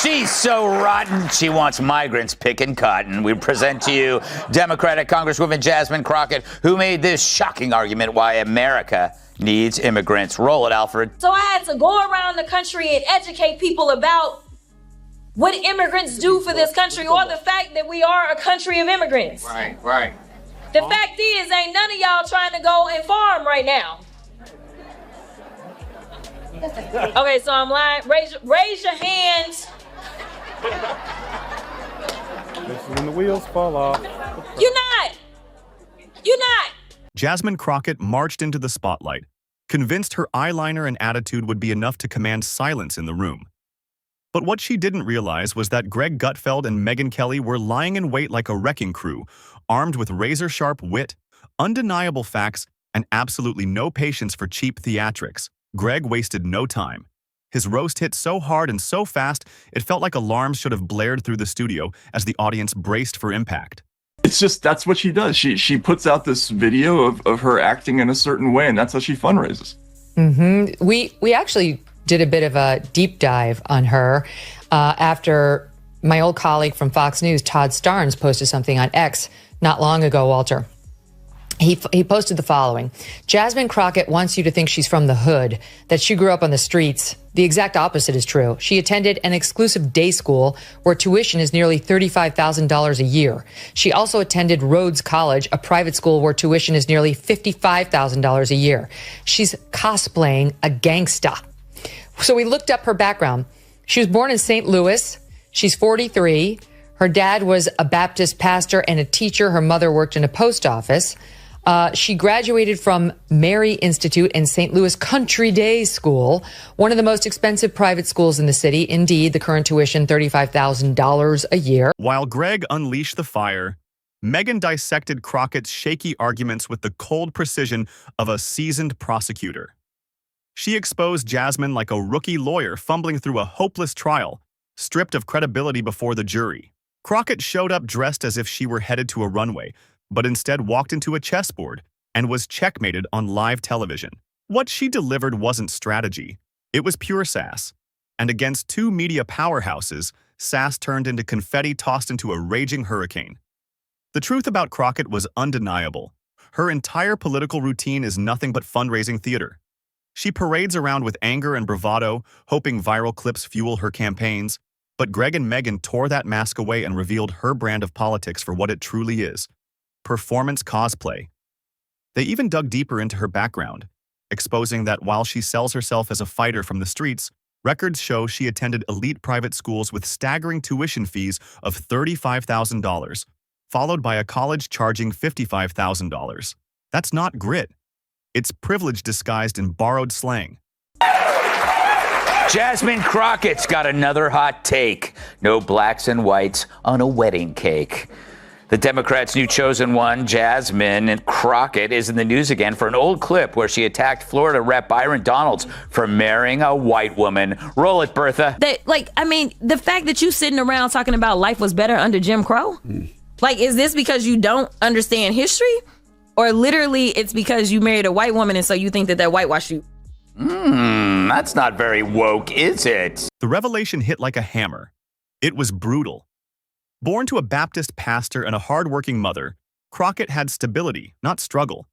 She's so rotten, she wants migrants picking cotton. We present to you Democratic Congresswoman Jasmine Crockett, who made this shocking argument why America needs immigrants. Roll it, Alfred. So I had to go around the country and educate people about what immigrants do for this country, or the fact that we are a country of immigrants. Right. The fact is, ain't none of y'all trying to go and farm right now. Okay, so I'm lying. Raise your hands. This is when the wheels fall off. You're not. Jasmine Crockett marched into the spotlight, convinced her eyeliner and attitude would be enough to command silence in the room. But what she didn't realize was that Greg Gutfeld and Megyn Kelly were lying in wait like a wrecking crew, armed with razor-sharp wit, undeniable facts, and absolutely no patience for cheap theatrics. Greg wasted no time. His roast hit so hard and so fast, it felt like alarms should have blared through the studio as the audience braced for impact. It's just, that's what she does. She puts out this video of her acting in a certain way, and that's how she fundraises. Mm-hmm. We actually did a bit of a deep dive on her after my old colleague from Fox News, Todd Starnes, posted something on X not long ago, Walter. He posted the following. Jasmine Crockett wants you to think she's from the hood, that she grew up on the streets. The exact opposite is true. She attended an exclusive day school where tuition is nearly $35,000 a year. She also attended Rhodes College, a private school where tuition is nearly $55,000 a year. She's cosplaying a gangsta. So we looked up her background. She was born in St. Louis. She's 43. Her dad was a Baptist pastor and a teacher. Her mother worked in a post office. She graduated from Mary Institute and St. Louis Country Day School, one of the most expensive private schools in the city. Indeed, the current tuition, $35,000 a year. While Greg unleashed the fire, Megyn dissected Crockett's shaky arguments with the cold precision of a seasoned prosecutor. She exposed Jasmine like a rookie lawyer fumbling through a hopeless trial, stripped of credibility before the jury. Crockett showed up dressed as if she were headed to a runway, but instead walked into a chessboard and was checkmated on live television. What she delivered wasn't strategy. It was pure sass. And against two media powerhouses, sass turned into confetti tossed into a raging hurricane. The truth about Crockett was undeniable. Her entire political routine is nothing but fundraising theater. She parades around with anger and bravado, hoping viral clips fuel her campaigns. But Greg and Megyn tore that mask away and revealed her brand of politics for what it truly is: performance cosplay. They even dug deeper into her background, exposing that while she sells herself as a fighter from the streets, records show she attended elite private schools with staggering tuition fees of $35,000, followed by a college charging $55,000. That's not grit. It's privilege disguised in borrowed slang. Jasmine Crockett's got another hot take. No blacks and whites on a wedding cake. The Democrats' new chosen one, Jasmine Crockett, is in the news again for an old clip where she attacked Florida Rep. Byron Donalds for marrying a white woman. Roll it, Bertha. The fact that you sitting around talking about life was better under Jim Crow? Is this because you don't understand history? Or literally it's because you married a white woman and so you think that whitewashed you? That's not very woke, is it? The revelation hit like a hammer. It was brutal. Born to a Baptist pastor and a hard-working mother, Crockett had stability, not struggle.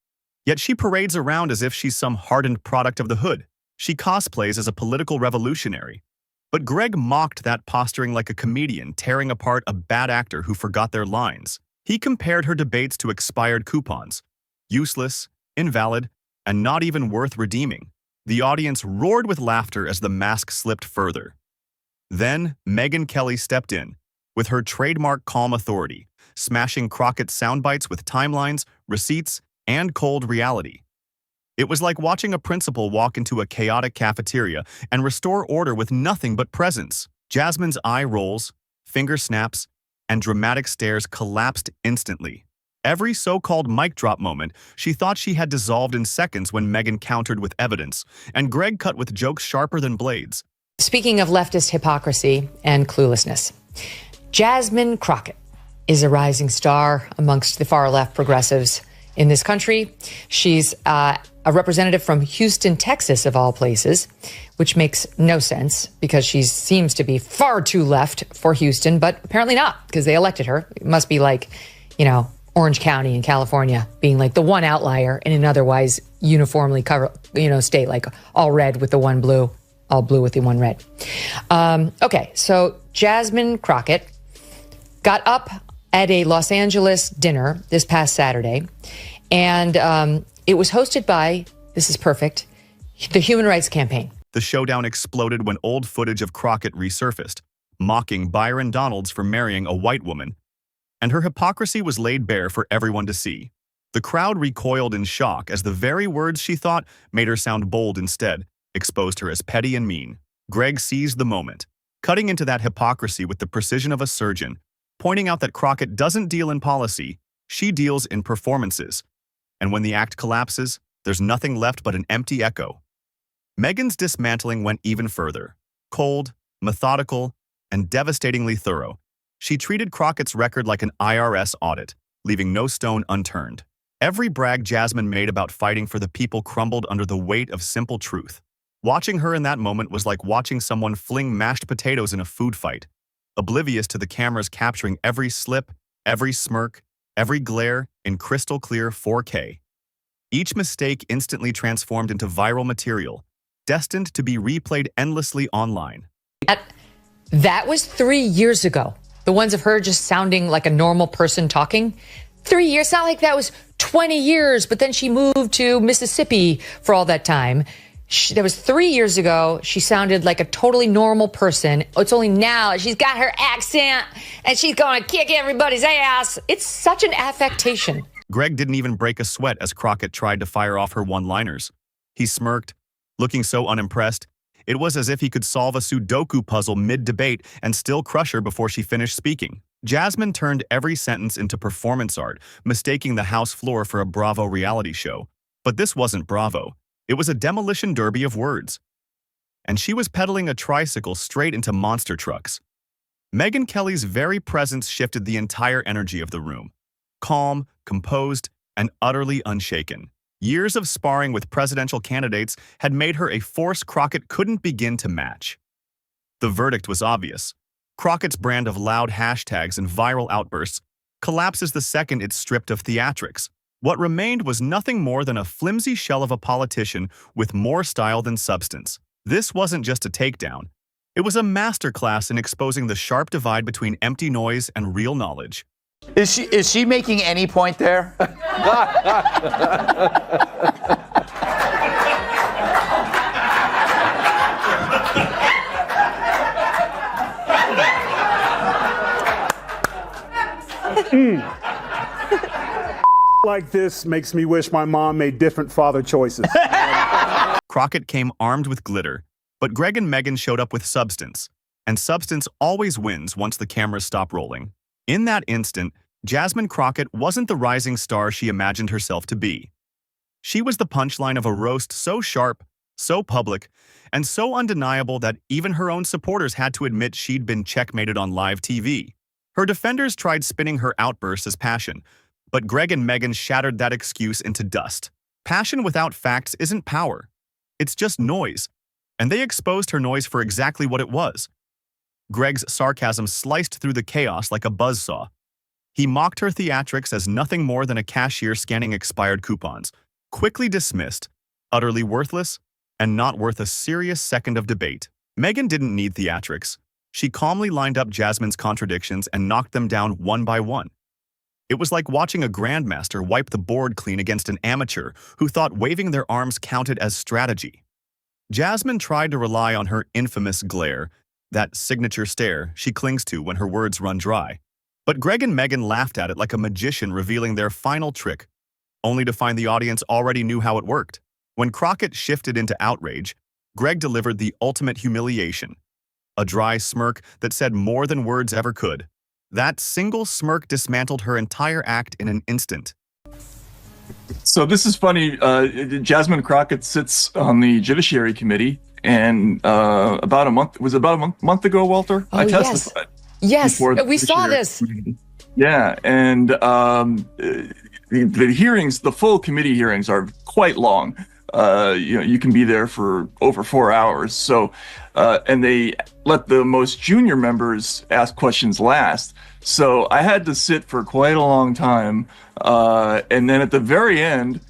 Yet she parades around as if she's some hardened product of the hood. She cosplays as a political revolutionary. But Greg mocked that posturing like a comedian tearing apart a bad actor who forgot their lines. He compared her debates to expired coupons. Useless, invalid, and not even worth redeeming. The audience roared with laughter as the mask slipped further. Then, Megyn Kelly stepped in, with her trademark calm authority, smashing Crockett's soundbites with timelines, receipts, and cold reality. It was like watching a principal walk into a chaotic cafeteria and restore order with nothing but presence. Jasmine's eye rolls, finger snaps, and dramatic stares collapsed instantly. Every so-called mic drop moment, she thought she had dissolved in seconds when Megyn countered with evidence, and Greg cut with jokes sharper than blades. Speaking of leftist hypocrisy and cluelessness, Jasmine Crockett is a rising star amongst the far-left progressives. in this country. She's a representative from Houston, Texas, of all places, which makes no sense because she seems to be far too left for Houston, but apparently not because they elected her. It must be like, Orange County in California being like the one outlier in an otherwise uniformly state, like all red with the one blue, all blue with the one red. Okay, so Jasmine Crockett got up at a Los Angeles dinner this past Saturday, and it was hosted by, this is perfect, the Human Rights Campaign. The showdown exploded when old footage of Crockett resurfaced, mocking Byron Donalds for marrying a white woman, and her hypocrisy was laid bare for everyone to see. The crowd recoiled in shock as the very words she thought made her sound bold instead exposed her as petty and mean. Greg seized the moment, cutting into that hypocrisy with the precision of a surgeon, pointing out that Crockett doesn't deal in policy, she deals in performances. And when the act collapses, there's nothing left but an empty echo. Megyn's dismantling went even further. Cold, methodical, and devastatingly thorough. She treated Crockett's record like an IRS audit, leaving no stone unturned. Every brag Jasmine made about fighting for the people crumbled under the weight of simple truth. Watching her in that moment was like watching someone fling mashed potatoes in a food fight, oblivious to the cameras capturing every slip, every smirk, every glare in crystal clear 4K. Each mistake instantly transformed into viral material, destined to be replayed endlessly online. That was 3 years ago. The ones of her just sounding like a normal person talking. 3 years, it's not like that was 20 years, but then she moved to Mississippi for all that time. That was 3 years ago. She sounded like a totally normal person. It's only now she's got her accent and she's going to kick everybody's ass. It's such an affectation. Greg didn't even break a sweat as Crockett tried to fire off her one-liners. He smirked, looking so unimpressed. It was as if he could solve a Sudoku puzzle mid-debate and still crush her before she finished speaking. Jasmine turned every sentence into performance art, mistaking the House floor for a Bravo reality show. But this wasn't Bravo. It was a demolition derby of words. And she was pedaling a tricycle straight into monster trucks. Megyn Kelly's very presence shifted the entire energy of the room. Calm, composed, and utterly unshaken. Years of sparring with presidential candidates had made her a force Crockett couldn't begin to match. The verdict was obvious. Crockett's brand of loud hashtags and viral outbursts collapses the second it's stripped of theatrics. What remained was nothing more than a flimsy shell of a politician with more style than substance. This wasn't just a takedown. It was a masterclass in exposing the sharp divide between empty noise and real knowledge. Is she making any point there? Like this makes me wish my mom made different father choices. Crockett came armed with glitter, but Greg and Megyn showed up with substance. And substance always wins once the cameras stop rolling. In that instant, Jasmine Crockett wasn't the rising star she imagined herself to be. She was the punchline of a roast so sharp, so public, and so undeniable that even her own supporters had to admit she'd been checkmated on live TV. Her defenders tried spinning her outbursts as passion, but Greg and Megyn shattered that excuse into dust. Passion without facts isn't power. It's just noise. And they exposed her noise for exactly what it was. Greg's sarcasm sliced through the chaos like a buzzsaw. He mocked her theatrics as nothing more than a cashier scanning expired coupons, quickly dismissed, utterly worthless, and not worth a serious second of debate. Megyn didn't need theatrics. She calmly lined up Jasmine's contradictions and knocked them down one by one. It was like watching a grandmaster wipe the board clean against an amateur who thought waving their arms counted as strategy. Jasmine tried to rely on her infamous glare, that signature stare she clings to when her words run dry. But Greg and Megyn laughed at it like a magician revealing their final trick, only to find the audience already knew how it worked. When Crockett shifted into outrage, Greg delivered the ultimate humiliation, a dry smirk that said more than words ever could. That single smirk dismantled her entire act in an instant. So this is funny. Jasmine Crockett sits on the Judiciary Committee, and about a month ago, Walter, I testified. Yes, we saw this. Yeah, and the hearings, the full committee hearings are quite long. You can be there for over 4 hours. So, and they let the most junior members ask questions last. So I had to sit for quite a long time. And then at the very end,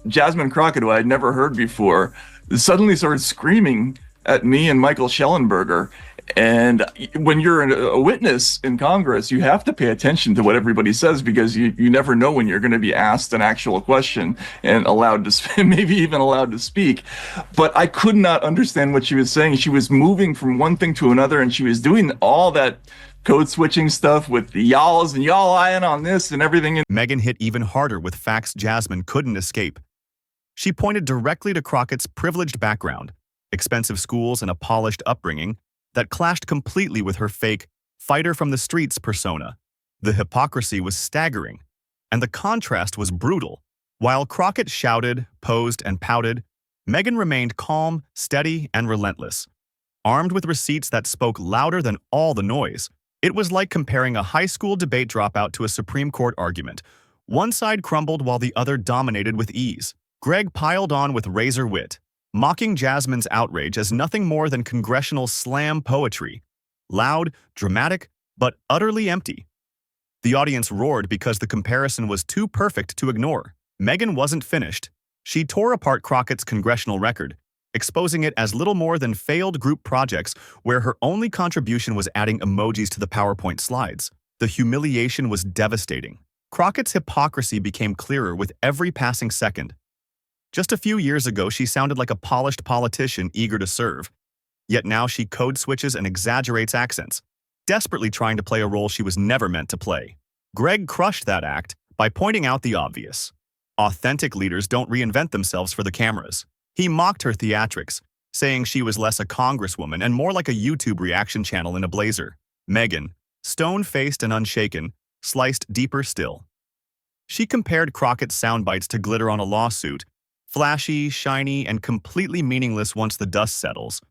Jasmine Crockett, who I had never heard before, suddenly started screaming at me and Michael Schellenberger. And when you're a witness in Congress, you have to pay attention to what everybody says, because you never know when you're going to be asked an actual question and allowed to, maybe even allowed to speak. But I could not understand what she was saying. She was moving from one thing to another, and she was doing all that code switching stuff with the y'alls and y'all eyeing on this and everything. Megyn hit even harder with facts Jasmine couldn't escape. She pointed directly to Crockett's privileged background, expensive schools, and a polished upbringing that clashed completely with her fake fighter from the streets persona. The hypocrisy was staggering, and the contrast was brutal. While Crockett shouted, posed, and pouted, Megyn remained calm, steady, and relentless. Armed with receipts that spoke louder than all the noise, it was like comparing a high school debate dropout to a Supreme Court argument. One side crumbled while the other dominated with ease. Greg piled on with razor wit, mocking Jasmine's outrage as nothing more than congressional slam poetry. Loud, dramatic, but utterly empty. The audience roared because the comparison was too perfect to ignore. Megyn wasn't finished. She tore apart Crockett's congressional record, exposing it as little more than failed group projects where her only contribution was adding emojis to the PowerPoint slides. The humiliation was devastating. Crockett's hypocrisy became clearer with every passing second. Just a few years ago, she sounded like a polished politician eager to serve. Yet now she code switches and exaggerates accents, desperately trying to play a role she was never meant to play. Greg crushed that act by pointing out the obvious. Authentic leaders don't reinvent themselves for the cameras. He mocked her theatrics, saying she was less a congresswoman and more like a YouTube reaction channel in a blazer. Megyn, stone-faced and unshaken, sliced deeper still. She compared Crockett's soundbites to glitter on a lawsuit, flashy, shiny, and completely meaningless once the dust settles.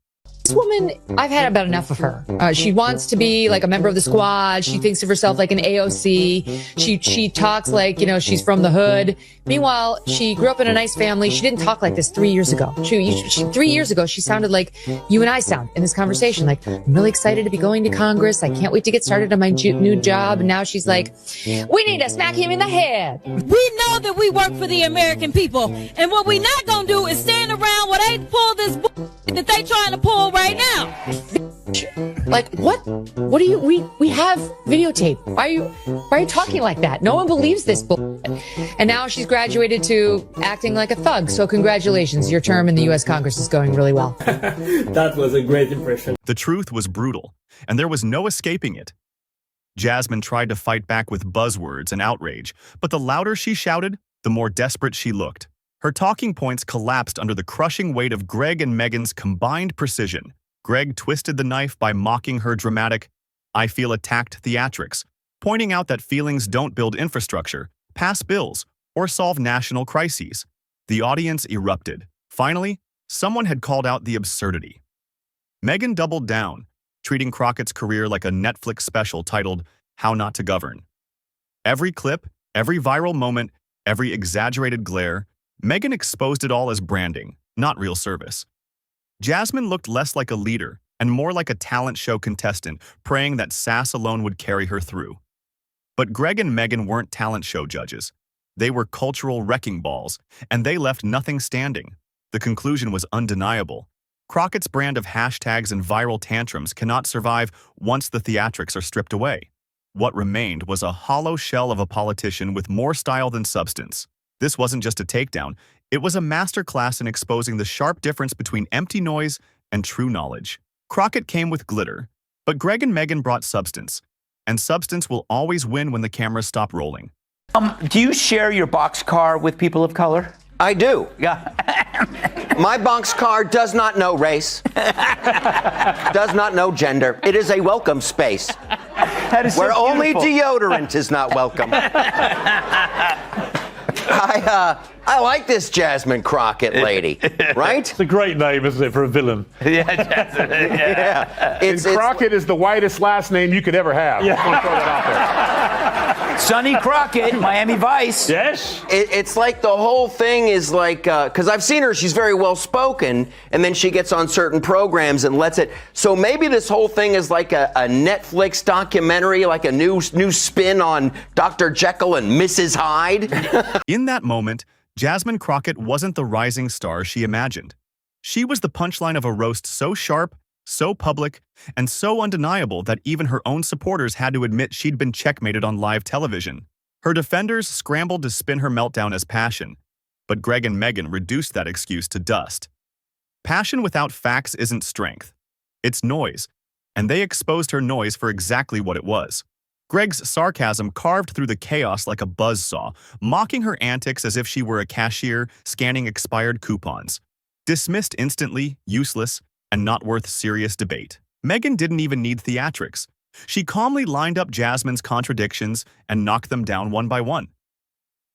This woman, I've had about enough of her. She wants to be like a member of the squad. She thinks of herself like an AOC. She talks like, she's from the hood. Meanwhile, she grew up in a nice family. She didn't talk like this 3 years ago. 3 years ago, she sounded like you and I sound in this conversation. Like, I'm really excited to be going to Congress. I can't wait to get started on my new job. And now she's like, we need to smack him in the head. We know that we work for the American people. And what we not gonna do is stand around while they pull this that they trying to pull right now. Like, what? What do you, we have videotape. Why are you talking like that? No one believes this bull. And now she's graduated to acting like a thug. So congratulations, your term in the U.S. Congress is going really well. That was a great impression. The truth was brutal, and there was no escaping it. Jasmine tried to fight back with buzzwords and outrage, but the louder she shouted, the more desperate she looked. Her talking points collapsed under the crushing weight of Greg and Megyn's combined precision. Greg twisted the knife by mocking her dramatic, I feel attacked theatrics, pointing out that feelings don't build infrastructure, pass bills, or solve national crises. The audience erupted. Finally, someone had called out the absurdity. Megyn doubled down, treating Crockett's career like a Netflix special titled How Not to Govern. Every clip, every viral moment, every exaggerated glare, Megyn exposed it all as branding, not real service. Jasmine looked less like a leader and more like a talent show contestant, praying that sass alone would carry her through. But Greg and Megyn weren't talent show judges. They were cultural wrecking balls, and they left nothing standing. The conclusion was undeniable. Crockett's brand of hashtags and viral tantrums cannot survive once the theatrics are stripped away. What remained was a hollow shell of a politician with more style than substance. This wasn't just a takedown, it was a masterclass in exposing the sharp difference between empty noise and true knowledge. Crockett came with glitter, but Greg and Megyn brought substance, and substance will always win when the cameras stop rolling. Do you share your boxcar with people of color? I do. Yeah. My boxcar does not know race, does not know gender. It is a welcome space where only deodorant is not welcome. I like this Jasmine Crockett lady, right? It's a great name, isn't it, for a villain? Yeah. Crockett is the whitest last name you could ever have. Yeah. I'm gonna throw that out there. Sonny Crockett, Miami Vice. Yes. It's like the whole thing is like, because I've seen her, she's very well spoken, and then she gets on certain programs and lets it. So maybe this whole thing is like a Netflix documentary, like a new spin on Dr. Jekyll and Mrs. Hyde. In that moment, Jasmine Crockett wasn't the rising star she imagined. She was the punchline of a roast so sharp, so public, and so undeniable that even her own supporters had to admit she'd been checkmated on live television. Her defenders scrambled to spin her meltdown as passion, but Greg and Megyn reduced that excuse to dust. Passion without facts isn't strength. It's noise, and they exposed her noise for exactly what it was. Greg's sarcasm carved through the chaos like a buzzsaw, mocking her antics as if she were a cashier scanning expired coupons. Dismissed instantly, useless, and not worth serious debate. Megyn didn't even need theatrics. She calmly lined up Jasmine's contradictions and knocked them down one by one.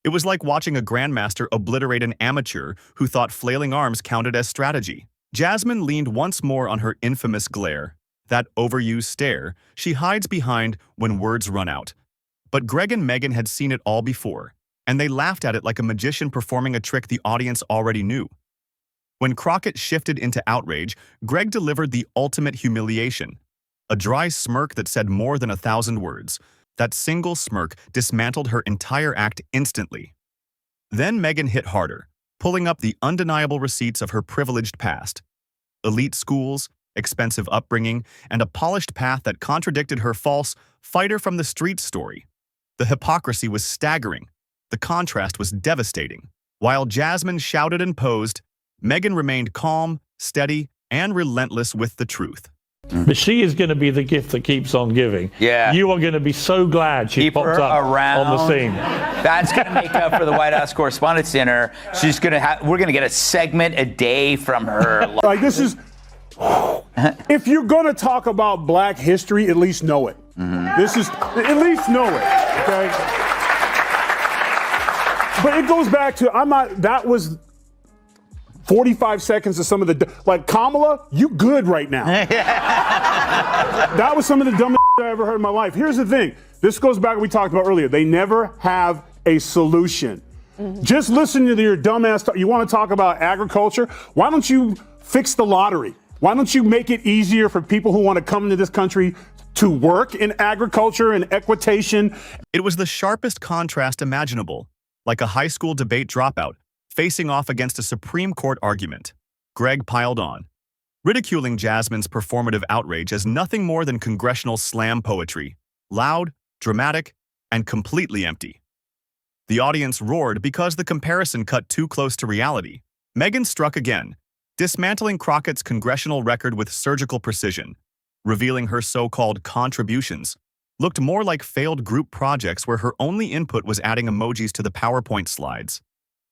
It was like watching a grandmaster obliterate an amateur who thought flailing arms counted as strategy. Jasmine leaned once more on her infamous glare, that overused stare she hides behind when words run out. But Greg and Megyn had seen it all before, and they laughed at it like a magician performing a trick the audience already knew. When Crockett shifted into outrage, Greg delivered the ultimate humiliation. A dry smirk that said more than 1,000 words. That single smirk dismantled her entire act instantly. Then Megyn hit harder, pulling up the undeniable receipts of her privileged past. Elite schools, expensive upbringing, and a polished path that contradicted her false fighter from the streets story. The hypocrisy was staggering. The contrast was devastating. While Jasmine shouted and posed, Megyn remained calm, steady, and relentless with the truth. But she is going to be the gift that keeps on giving. Yeah. You are going to be so glad she Keep popped her up around. on the scene. That's going to make up for the White House Correspondents' Dinner. She's going to we're going to get a segment a day from her. Like, this is, if you're going to talk about black history, at least know it. This is, at least know it, okay? But it goes back to, that was 45 seconds of some of the, like, Kamala, you good right now. That was some of the dumbest I ever heard in my life. Here's the thing. This goes back to what we talked about earlier. They never have a solution. Just listen to your dumbass talk. You want to talk about agriculture? Why don't you fix the lottery? Why don't you make it easier for people who want to come into this country to work in agriculture and equitation? It was the sharpest contrast imaginable, like a high school debate dropout, facing off against a Supreme Court argument. Greg piled on, ridiculing Jasmine's performative outrage as nothing more than congressional slam poetry, loud, dramatic, and completely empty. The audience roared because the comparison cut too close to reality. Megyn struck again, dismantling Crockett's congressional record with surgical precision, revealing her so-called contributions looked more like failed group projects where her only input was adding emojis to the PowerPoint slides.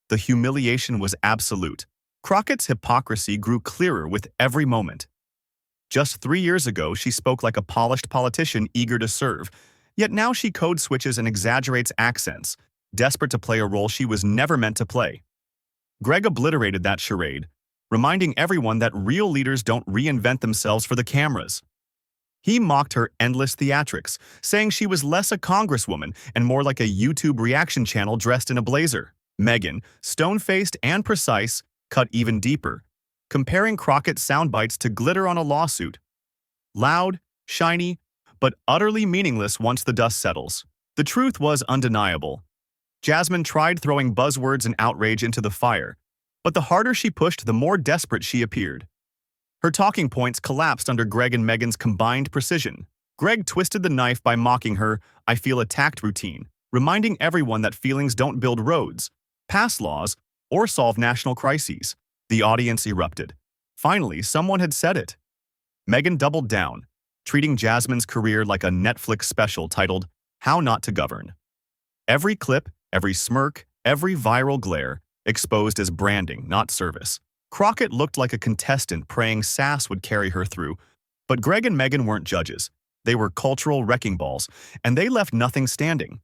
The humiliation was absolute. Crockett's hypocrisy grew clearer with every moment. Just 3 years ago, she spoke like a polished politician eager to serve, yet now she code switches and exaggerates accents, desperate to play a role she was never meant to play. Greg obliterated that charade, reminding everyone that real leaders don't reinvent themselves for the cameras. He mocked her endless theatrics, saying she was less a congresswoman and more like a YouTube reaction channel dressed in a blazer. Megyn, stone-faced and precise, cut even deeper, comparing Crockett's soundbites to glitter on a lawsuit. Loud, shiny, but utterly meaningless once the dust settles. The truth was undeniable. Jasmine tried throwing buzzwords and outrage into the fire, but the harder she pushed, the more desperate she appeared. Her talking points collapsed under Greg and Megyn's combined precision. Greg twisted the knife by mocking her "I feel attacked" routine, reminding everyone that feelings don't build roads, pass laws, or solve national crises. The audience erupted. Finally, someone had said it. Megyn doubled down, treating Jasmine's career like a Netflix special titled "How Not to Govern." Every clip, every smirk, every viral glare, exposed as branding, not service. Crockett looked like a contestant praying sass would carry her through, but Greg and Megyn weren't judges. They were cultural wrecking balls, and they left nothing standing.